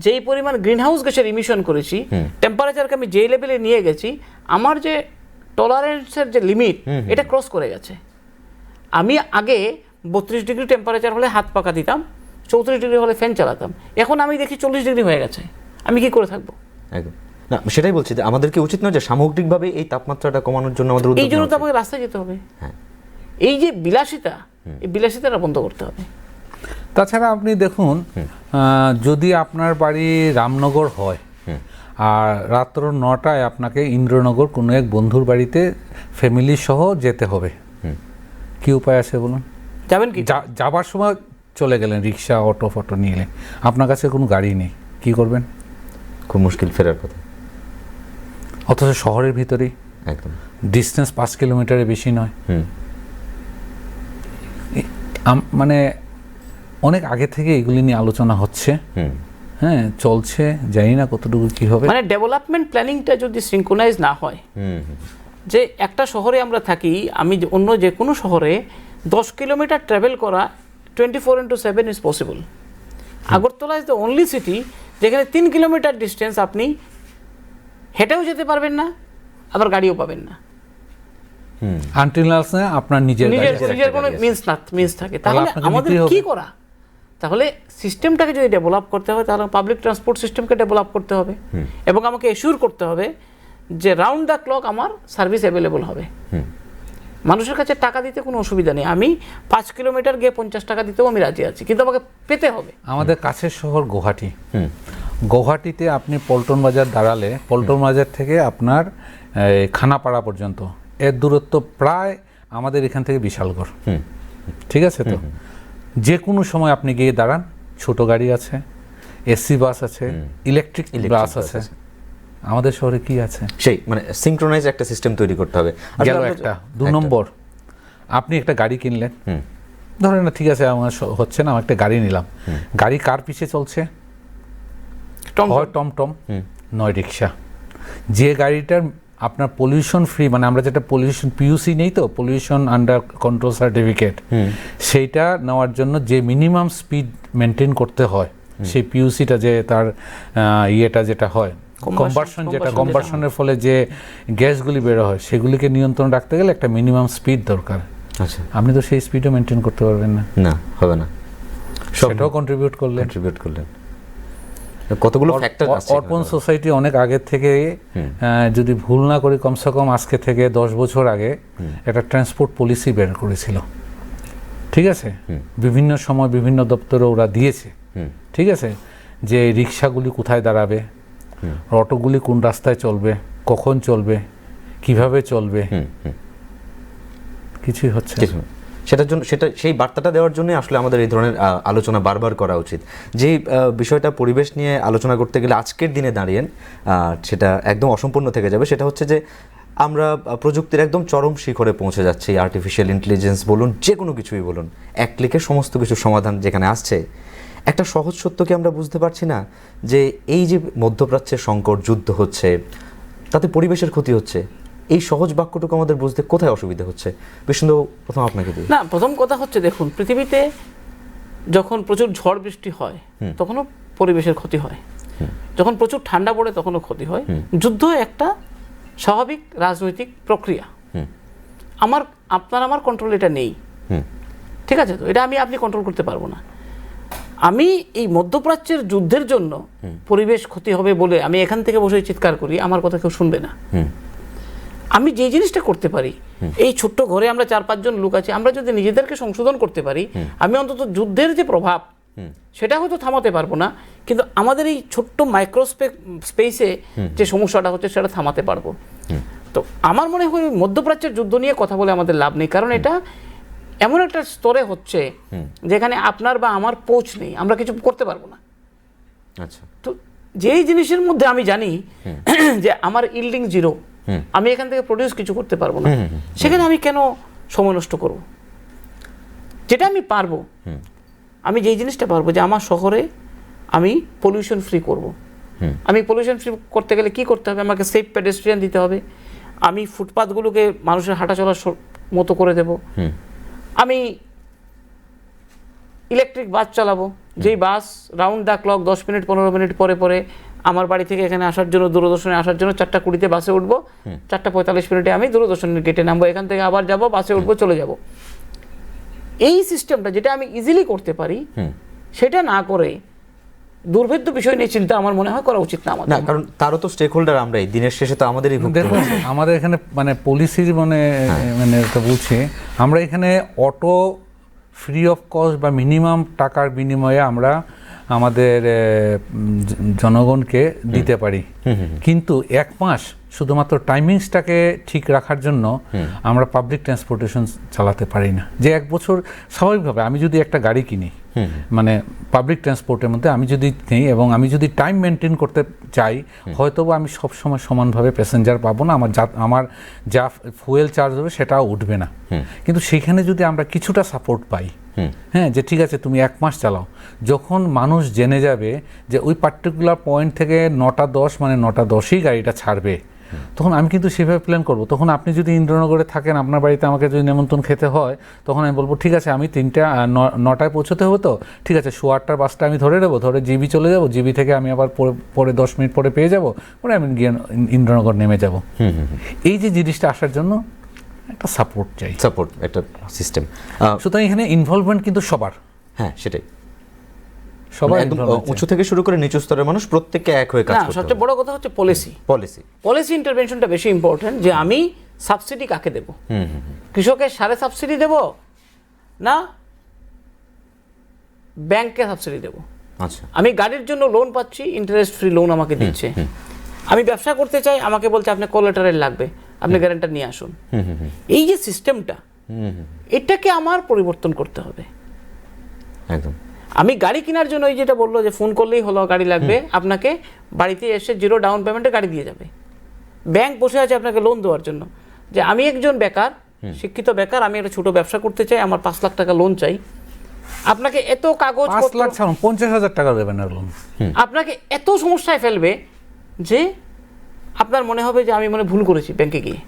যেই পরিমাণ গ্রিনহাউস গ্যাসের ইমিশন করেছি, টেম্পারেচারকে আমি যেই লেভেলে নিয়ে গেছি, আমার যে টলারেন্সের যে লিমিট, এটা ক্রস করে গেছে। আমি আগে 32 ডিগ্রি টেম্পারেচার হলে হাত পাকা দিতাম, 34 ডিগ্রি হলে ফ্যান চালাতাম, এখন আমি দেখি 40 ডিগ্রি হয়ে গেছে, আমি কি করে থাকবো? একদম না, সেটাই বলছি যে আমাদেরকে উচিত নয় যে সামগ্রিকভাবে এই তাপমাত্রাটা কমানোর জন্য আমাদের এই জন্য তো আমাকে রাস্তায় যেতে হবে। এই যে বিলাসিতা, এই বিলাসিতাটা বন্ধ করতে হবে। তাছাড়া আপনি দেখুন, যদি আপনার বাড়ি রামনগর হয় আর রাত্র 9টায় আপনাকে ইন্দ্রনগর কোনো এক বন্ধুর বাড়িতে ফ্যামিলি সহ যেতে হবে, কি উপায় আছে বলুন? যাবেন কি? যাবার সময় চলে গেলেন রিক্সা, অটো ফটো নিয়ে, আপনার কাছে কোনো গাড়ি নেই, কি করবেন? খুব মুশকিল ফেরার কথা। অথচ শহরের ভিতরেই, একদম ডিস্টেন্স 5 কিলোমিটারের বেশি নয়। মানে অনেক আগে থেকে এগুলি নিয়ে আলোচনা হচ্ছে, হ্যাঁ চলছে, জানি না কতটুকু কি হবে। মানে ডেভেলপমেন্ট প্ল্যানিংটা যদি সিনক্রোনাইজ না হয়, যে একটা শহরে আমরা থাকি, আমি অন্য যে কোনো শহরে 10 কিলোমিটার ট্রাভেল করা 24/7 is possible. Agartala is the only city যেখানে 3 কিলোমিটার ডিস্টেন্স আপনি হেঁটেও যেতে পারবেন না, আবার গাড়িও পাবেন না, আনটিল আপনার নিজের কোনো মিন্স থাকে। তাহলে আমাদের কি করা? তাহলে সিস্টেমটাকে যদি ডেভেলপ করতে হয়, তাহলে পাবলিক ট্রান্সপোর্ট সিস্টেমকে ডেভেলপ করতে হবে, এবং আমাকে এশিওর করতে হবে যে রাউন্ড দ্য ক্লক আমার সার্ভিস অ্যাভেলেবল হবে। মানুষের কাছে টাকা দিতে কোনো অসুবিধা নেই, আমি 5 কিলোমিটার গিয়ে 50 টাকা দিতেও আমি রাজি আছি, কিন্তু আমাকে পেতে হবে। আমাদের কাছের শহর গুয়াহাটি, গুয়াহাটিতে আপনি পল্টন বাজার দাঁড়ালে, পল্টন বাজার থেকে আপনার খানাপাড়া পর্যন্ত এর দূরত্ব প্রায় আমাদের এখান থেকে বিশালগড়, ঠিক আছে? তো যে কোনো সময় আপনি গিয়ে দাঁড়ান, ছোট গাড়ি আছে, এসি বাস আছে, ইলেকট্রিক বাস আছে। আমাদের শহরে কি আছে? সেই মানে সিনক্রোনাইজ একটা সিস্টেম তৈরি করতে হবে। গেল একটা। 2 নম্বর, আপনি একটা গাড়ি কিনলেন, ধরেন না ঠিক আছে আমার হচ্ছে না, আমি একটা গাড়ি নিলাম, গাড়ি কার পিছে চলছে? হয় টমটম, নয় রিক্সা। যে গাড়িটার আপনার পলিউশন ফ্রি, মানে আমরা যেটা পলিউশন পিইউসি নেই তো, পলিউশন আন্ডার কন্ট্রোল সার্টিফিকেট, সেইটা নেওয়ার জন্য যে মিনিমাম স্পিড মেনটেন করতে হয়, সেই পিইউসিটা যে তার ইয়েটা যেটা হয় কম্বাসনের ফলে যে গ্যাসগুলি বেরো হয় সেগুলিকে নিয়ন্ত্রণ রাখতে গেলে একটা মিনিমাম স্পিড দরকার। আচ্ছা, আপনি তো সেই স্পিডও মেনটেন করতে পারবেন না। না, হবে না। সেটাও কন্ট্রিবিউট করলেন। কতগুলো ফ্যাক্টর আছে। অর্পণ সোসাইটি অনেক আগের থেকে, যদি ভুল না করি কমসে কম আজকে থেকে 10 বছর আগে একটা ট্রান্সপোর্ট পলিসি বের করেছিল, ঠিক আছে? বিভিন্ন সময় বিভিন্ন দপ্তরে ওরা দিয়েছে, ঠিক আছে, যে রিক্সাগুলি কোথায় দাঁড়াবে, অটোগুলি কোন রাস্তায় চলবে, কখন চলবে, কিভাবে চলবে, কিছুই হচ্ছে না। সেটার জন্য সেই বার্তাটা দেওয়ার জন্য আসলে আমাদের এই ধরনের আলোচনা বারবার করা উচিত। যে বিষয়টা পরিবেশ নিয়ে আলোচনা করতে গেলে আজকের দিনে দাঁড়িয়ে সেটা একদম অসম্পূর্ণ থেকে যাবে। সেটা হচ্ছে যে আমরা প্রযুক্তির একদম চরম শিখরে পৌঁছে যাচ্ছি। আর্টিফিশিয়াল ইন্টেলিজেন্স বলুন, যে কোনো কিছুই বলুন, এক ক্লিকে সমস্ত কিছু সমাধান যেখানে আসছে। একটা সহজ সত্য কি আমরা বুঝতে পারছি না যে এই যে মধ্যপ্রাচ্যের সংকট, যুদ্ধ হচ্ছে, তাতে পরিবেশের ক্ষতি হচ্ছে? এই সহজ বাক্যটুকু আমাদের বুঝতে কোথায় অসুবিধা হচ্ছে? বিষ্ণু, প্রথম আপনাকে দিই। না, প্রথম কথা হচ্ছে, দেখুন, পৃথিবীতে যখন প্রচুর ঝড় বৃষ্টি হয় তখনও পরিবেশের ক্ষতি হয়, যখন প্রচুর ঠান্ডা পড়ে তখনও ক্ষতি হয়। যুদ্ধ একটা স্বাভাবিক রাজনৈতিক প্রক্রিয়া। আপনার কন্ট্রোল এটা নেই, ঠিক আছে? তো এটা আপনি কন্ট্রোল করতে পারবো না। আমি এই মধ্যপ্রাচ্যের যুদ্ধের জন্য পরিবেশ ক্ষতি হবে বলে আমি এখান থেকে বসে চিৎকার করি, আমার কথা কেউ শুনবে না। আমি যে জিনিসটা করতে পারি, এই ছোট্ট ঘরে আমরা 4-5 জন লোক আছি, আমরা যদি নিজেদেরকে সংশোধন করতে পারি, আমি অন্তত যুদ্ধের যে প্রভাব সেটা হয়তো থামাতে পারবো না, কিন্তু আমাদের এই ছোট্ট স্পেসে যে সমস্যাটা হচ্ছে সেটা থামাতে পারবো। তো আমার মনে হয় মধ্যপ্রাচ্যের যুদ্ধ নিয়ে কথা বলে আমাদের লাভ নেই, কারণ এটা এমন একটা স্তরে হচ্ছে যেখানে আপনার বা আমার পৌঁছ নেই, আমরা কিছু করতে পারবো না। আচ্ছা, তো যেই জিনিসের মধ্যে আমি জানি যে আমার ইল্ডিং জিরো, আমি এখান থেকে প্রডিউস কিছু করতে পারবো না, সেখানে আমি কেন সময় নষ্ট করব? যেটা আমি পারবো, আমি যেই জিনিসটা পারবো যে আমার শহরে আমি পলিউশন ফ্রি করব। আমি পলিউশন ফ্রি করতে গেলে কি করতে হবে? আমাকে সেফ পেডেস্ট্রিয়ান দিতে হবে, আমি ফুটপাথগুলোকে মানুষের হাঁটা চলার মতো করে দেব, আমি ইলেকট্রিক বাস চালাবো, যেই bus round the clock 10 minute 15 minute পরে পরে আমার বাড়ি থেকে এখানে আসার জন্য, দূরদর্শনে আসার জন্য 4:20 বাসে উঠবো, 4:45 মিনিটে আমি দূরদর্শনের গেটে নামবো, এখান থেকে আবার যাব, বাসে উঠবো, চলে যাব। এই সিস্টেমটা যেটা আমি ইজিলি করতে পারি, সেটা না করে দুর্ভেদ্য বিষয় নিয়ে চিন্তা আমার মনে হয় করা উচিত না আমাদের। না, কারণ তারও তো স্টেক হোল্ডার আমরাই, দিনের শেষে তো আমাদেরই ভুক্ত। দেখুন, আমাদের এখানে পলিসির এটা বলছি, আমরা এখানে অটো ফ্রি অফ কস্ট বা মিনিমাম টাকার বিনিময়ে আমরা আমাদের জনগণকে দিতে পারি, কিন্তু 1 মাস শুধুমাত্র টাইমিংসটাকে ঠিক রাখার জন্য আমরা পাবলিক ট্রান্সপোর্টেশন চালাতে পারি না। যে 1 বছর স্বাভাবিকভাবে আমি যদি একটা গাড়ি কিনি, পাবলিক ট্রান্সপোর্টের মধ্যে আমি যদি নেই এবং আমি যদি টাইম মেনটেন করতে চাই, হয়তো আমি সবসময় সমানভাবে প্যাসেঞ্জার পাবো না, আমার যা ফুয়েল চার্জ হবে সেটাও উঠবে না। কিন্তু সেখানে যদি আমরা কিছুটা সাপোর্ট পাই, হ্যাঁ, যে ঠিক আছে তুমি 1 মাস চালাও, যখন মানুষ জেনে যাবে যে ওই পার্টিকুলার পয়েন্ট থেকে 9:10 9:10ই গাড়িটা ছাড়বে, তখন আমি কিন্তু সেভাবে প্ল্যান করব। তখন আপনি যদি ইন্দ্রনগরে থাকেন, আপনার বাড়িতে আমাকে যদি নেমন্তন্ন খেতে হয়, তখন আমি বলবো ঠিক আছে আমি 9টায় পৌঁছতে হবে, তো ঠিক আছে 8:15 বাসটা আমি ধরে নেবো, ধরে জিবি চলে যাব, জিবি থেকে আমি আবার পরে 10 মিনিট পরে পেয়ে যাব, পরে আমি গিয়ে ইন্দ্রনগর নেমে যাব। এই যে জিনিসটা আসার জন্য একটা সাপোর্ট চাই, সাপোর্ট, একটা সিস্টেম। সুতরাং এখানে ইনভলভমেন্ট কিন্তু সবার। হ্যাঁ, সেটাই, সবাই একদম উঁচু থেকে শুরু করে নিচু স্তরের মানুষ প্রত্যেককে এক হয়ে কাজ করতে হবে। সবচেয়ে বড় কথা হচ্ছে পলিসি ইন্টারভেনশনটা বেশি ইম্পর্টেন্ট। যে আমি সাবসিডি কাকে দেব? কৃষকের সারে সাবসিডি দেব না ব্যাংকে সাবসিডি দেব? আচ্ছা, আমি গাড়ির জন্য লোন পাচ্ছি, ইন্টারেস্ট ফ্রি লোন আমাকে দিচ্ছে। আমি ব্যবসা করতে চাই, আমাকে বলছে আপনার কোলাটারেল লাগবে, আপনি গ্যারান্টার নিয়ে আসুন। এই যে সিস্টেমটা, এটাকে আমার পরিবর্তন করতে হবে একদম। আমি গাড়ি কেনার জন্য ওই যেটা বললো যে ফোন করলেই হলো গাড়ি লাগবে, আপনাকে বাড়িতে এসে 0 ডাউন পেমেন্টে গাড়ি দিয়ে যাবে। ব্যাংক বসে আছে আপনাকে লোন দেওয়ার জন্য। যে আমি একজন বেকার, শিক্ষিত বেকার, আমি একটা ছোট ব্যবসা করতে চাই, আমার 5 লাখ টাকা লোন চাই, আপনাকে এত কাগজ, 5 লাখ ছাড়ুন, 50,000 টাকা দেবেন না লোন, আপনাকে এত সমস্যায় ফেলবে যে আপনার মনে হবে যে আমি ভুল করেছি ব্যাংকে গিয়ে।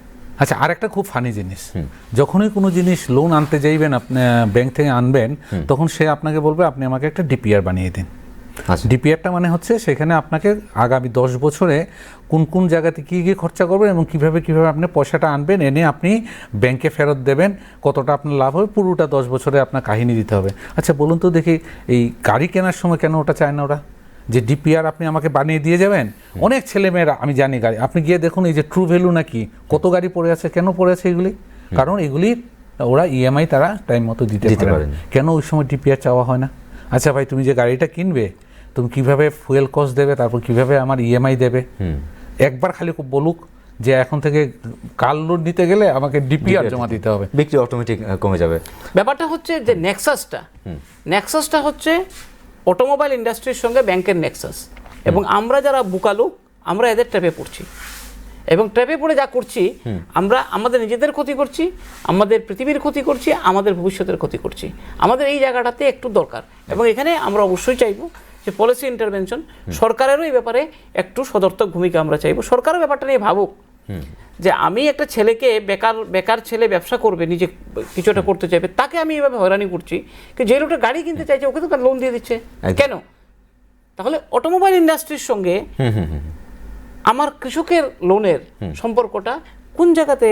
আচ্ছা, আর একটা খুব ফানি জিনিস, যখনই কোনো জিনিস লোন আনতে যাইবেন, আপনি ব্যাংক থেকে আনবেন, তখন সে আপনাকে বলবে আপনি আমাকে একটা ডিপিআর বানিয়ে দিন। আচ্ছা। ডিপিআরটা মানে হচ্ছে সেখানে আপনাকে আগামী 10 বছরে কোন কোন জায়গাতে কী কী খরচা করবেন এবং কীভাবে আপনি পয়সাটা আনবেন, এনে আপনি ব্যাংকে ফেরত দেবেন, কতটা আপনার লাভ হবে, পুরোটা 10 বছরে আপনার কাহিনী দিতে হবে। আচ্ছা বলুন তো দেখি, এই গাড়ি কেনার সময় কেন ওটা চায় না ওরা, যে ডিপিআর আপনি আমাকে বানিয়ে দিয়ে যাবেন? অনেক ছেলেমেয়েরা, আমি জানি গাড়ি, আপনি গিয়ে দেখুন এই যে ট্রু ভ্যালু নাকি কত গাড়ি পড়ে আছে, কেন পড়ে আছে এগুলি? কারণ এগুলি ওরা ইএমআই তারা টাইম মতো দিতে পারে না। কেন ওই সময় ডিপিআর চাওয়া হয় না? আচ্ছা ভাই, তুমি যে গাড়িটা কিনবে, তুমি কিভাবে ফুয়েল কস্ট দেবে, তারপর কিভাবে আমার ইএমআই দেবে, একবার খালি বলুক যে এখন থেকে কার লোন নিতে গেলে আমাকে ডিপিআর জমা দিতে হবে, বিক্রি অটোমেটিক কমে যাবে। ব্যাপারটা হচ্ছে যে নেক্সাসটা হচ্ছে অটোমোবাইল ইন্ডাস্ট্রির সঙ্গে ব্যাংকের নেক্সাস, এবং আমরা যারা বুকালু আমরা এদের ট্র্যাপে পড়ছি, এবং ট্র্যাপে পড়ে যা করছি আমরা আমাদের নিজেদের ক্ষতি করছি, আমাদের পৃথিবীর ক্ষতি করছি, আমাদের ভবিষ্যতের ক্ষতি করছি। আমাদের এই জায়গাটাতে একটু দরকার, এবং এখানে আমরা অবশ্যই চাইবো যে পলিসি ইন্টারভেনশন, সরকারেরও এই ব্যাপারে একটু সদর্থক ভূমিকা আমরা চাইবো। সরকারও ব্যাপারটা নিয়ে ভাবুক যে আমি একটা ছেলেকে বেকার ছেলে ব্যবসা করবে, নিজে কিছু একটা করতে চাইবে, তাকে আমি এভাবে হয়রানি করছি, কিন্তু যে লোকটা গাড়ি কিনতে চাইছে ওকে তো লোন দিয়ে দিচ্ছে কেন? তাহলে অটোমোবাইল ইন্ডাস্ট্রির সঙ্গে আমার কৃষকের লোনের সম্পর্কটা কোন জায়গাতে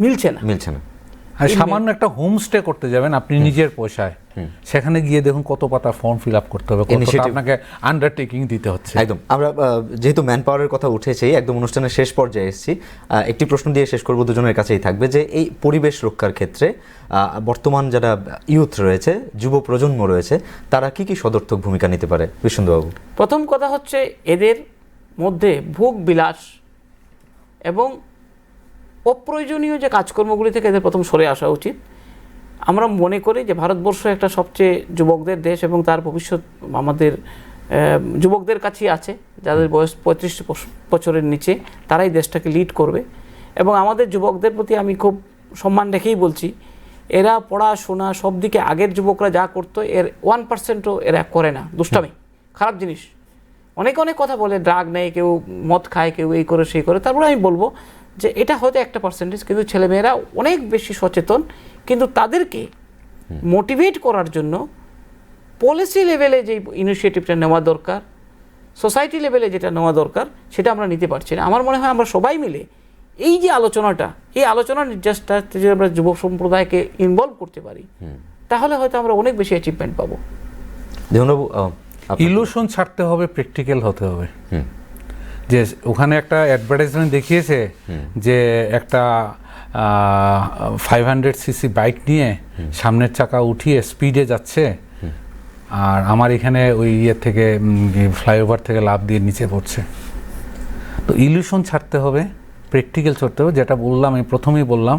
মিলছে না। আর সামান্য একটা হোমস্টে করতে যাবেন আপনি নিজের পয়সায়, সেখানে গিয়ে দেখুন কত পাতা ফর্ম ফিল আপ করতে হবে, কতটা আপনাকে আন্ডারটেকিং দিতে হচ্ছে। একদম। আমরা যেহেতু ম্যান পাওয়ারের কথা উঠেছে, একদম অনুষ্ঠানের শেষ পর্যায়ে এসেছি, একটি প্রশ্ন দিয়ে শেষ করব, দুজনের কাছেই থাকবে, যে এই পরিবেশ রক্ষার ক্ষেত্রে বর্তমান যারা ইউথ রয়েছে, যুব প্রজন্ম রয়েছে, তারা কি কি সদর্থক ভূমিকা নিতে পারে বিশ্বন্দবাবু? প্রথম কথা হচ্ছে এদের মধ্যে ভোগ বিলাস এবং অপ্রয়োজনীয় যে কাজকর্মগুলি থেকে এদের প্রথম সরে আসা উচিত। আমরা মনে করি যে ভারতবর্ষ একটা সবচেয়ে যুবকদের দেশ, এবং তার ভবিষ্যৎ আমাদের যুবকদের কাছেই আছে, যাদের বয়স 35 বছরের নিচে, তারাই দেশটাকে লিড করবে। এবং আমাদের যুবকদের প্রতি আমি খুব সম্মান রেখেই বলছি, এরা পড়াশোনা সব দিকে আগের যুবকরা যা করতো এর 1%ও এরা করে না। দুষ্টামি খারাপ জিনিস, অনেক কথা বলে, ড্রাগ নেয়, কেউ মদ খায়, কেউ এই করে সেই করে। তারপরে আমি বলবো যে এটা হয়তো 1%, কিন্তু ছেলেমেয়েরা অনেক বেশি সচেতন, কিন্তু তাদেরকে মোটিভেট করার জন্য পলিসি লেভেলে যে ইনিশিয়েটিভটা নেওয়া দরকার, সোসাইটি লেভেলে যেটা নেওয়া দরকার, সেটা আমরা নিতে পারছি না। আমার মনে হয় আমরা সবাই মিলে এই যে আলোচনাটা, এই আলোচনার নির্যাসটা যদি আমরা যুব সম্প্রদায়কে ইনভলভ করতে পারি, তাহলে হয়তো আমরা অনেক বেশি অ্যাচিভমেন্ট পাবো। ইলুশন ছাড়তে হবে, প্র্যাকটিক্যাল হতে হবে। যে ওখানে একটা অ্যাডভার্টাইজমেন্ট দেখিয়েছে যে একটা 500cc বাইক নিয়ে সামনের চাকা উঠিয়ে স্পিডে যাচ্ছে, আর আমার এখানে ওই ইয়ে থেকে ফ্লাইওভার থেকে লাফ দিয়ে নিচে পড়ছে। তো ইলুশন ছাড়তে হবে, প্র্যাকটিক্যাল ছাড়তে হবে। যেটা বললাম, আমি প্রথমেই বললাম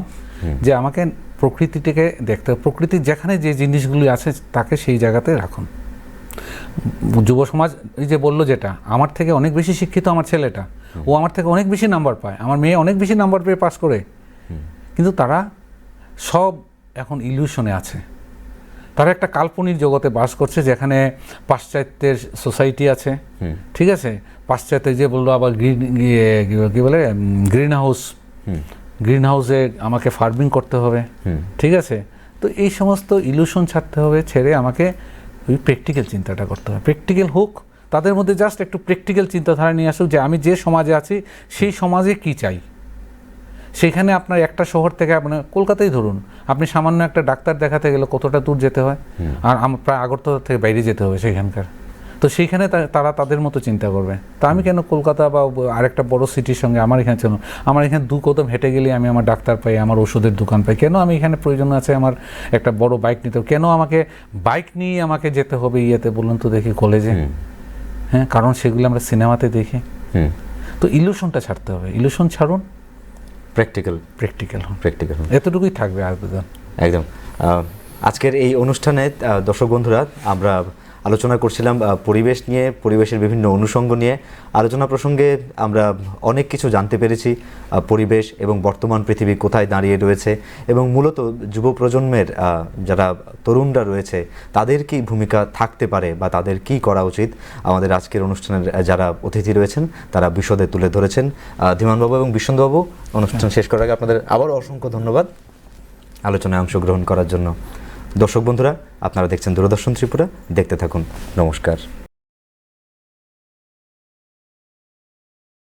যে আমাকে প্রকৃতিটাকে দেখতে হবে, প্রকৃতির যেখানে যে জিনিসগুলি আছে তাকে সেই জায়গাতে রাখুন। যুব সমাজ এই যে বললো, যেটা আমার থেকে অনেক বেশি শিক্ষিত আমার ছেলেটা, ও আমার থেকে অনেক বেশি নাম্বার পায়, আমার মেয়ে অনেক বেশি নাম্বার পেয়ে পাস করে, কিন্তু তারা সব এখন ইলিউশনে আছে। তারা একটা কাল্পনিক জগতে বাস করছে, যেখানে পাশ্চাত্যের সোসাইটি আছে, ঠিক আছে, পাশ্চাত্যে যে বললো আবার কি বলে গ্রিন হাউসে আমাকে ফার্মিং করতে হবে, ঠিক আছে। তো এই সমস্ত ইলিউশন ছাড়তে হবে, ছেড়ে আমাকে ওই প্র্যাকটিক্যাল চিন্তাটা করতে হবে। প্র্যাকটিক্যাল হোক, তাদের মধ্যে জাস্ট একটু প্র্যাকটিক্যাল চিন্তাধারা নিয়ে আসুক, যে আমি যে সমাজে আছি সেই সমাজে কি চাই। সেখানে আপনার একটা শহর থেকে, আপনার কলকাতায় ধরুন, আপনি সামান্য একটা ডাক্তার দেখাতে গেলে কতটা দূর যেতে হয়, আর প্রায় আগরতলা থেকে বাইরে যেতে হবে সেখানকার। তো সেইখানে তারা তাদের মতো চিন্তা করবে। তা আমি কেন কলকাতা বা আরেকটা বড় সিটির সঙ্গে আমার এখানে চলুন, আমার এখানে 2 কদম হেঁটে গেলে আমি আমার ডাক্তার পাই, আমার ওষুধের দোকান পাই, কেন আমি এখানে প্রয়োজন আছে আমার একটা বড় বাইক নিতে হবে, কেন আমাকে বাইক নিয়ে আমাকে যেতে হবে ইয়েতে, বলুন তো দেখি, কলেজে? হ্যাঁ, কারণ সেগুলো আমরা সিনেমাতে দেখি। তো ইলুশনটা ছাড়তে হবে, ইলুশন ছাড়ুন, প্র্যাকটিক্যাল হন। এতটুকুই থাকবে আবেদন। একদম। আজকের এই অনুষ্ঠানে দর্শক বন্ধুরা, আমরা আলোচনা করছিলাম পরিবেশ নিয়ে, পরিবেশের বিভিন্ন অনুষঙ্গ নিয়ে। আলোচনা প্রসঙ্গে আমরা অনেক কিছু জানতে পেরেছি, পরিবেশ এবং বর্তমান পৃথিবী কোথায় দাঁড়িয়ে রয়েছে, এবং মূলত যুব প্রজন্মের যারা তরুণরা রয়েছে তাদের কী ভূমিকা থাকতে পারে বা তাদের কি করা উচিত। আমাদের আজকের অনুষ্ঠানের যারা অতিথি রয়েছেন তারা বিশদে তুলে ধরেছেন। ধীমানবাবু এবং বিশ্বন্দবাবু, অনুষ্ঠান শেষ করার আগে আপনাদের আবারও অসংখ্য ধন্যবাদ আলোচনায় অংশগ্রহণ করার জন্য। দর্শক বন্ধুরা, আপনারা দেখছেন দূরদর্শন ত্রিপুরা, দেখতে থাকুন। নমস্কার।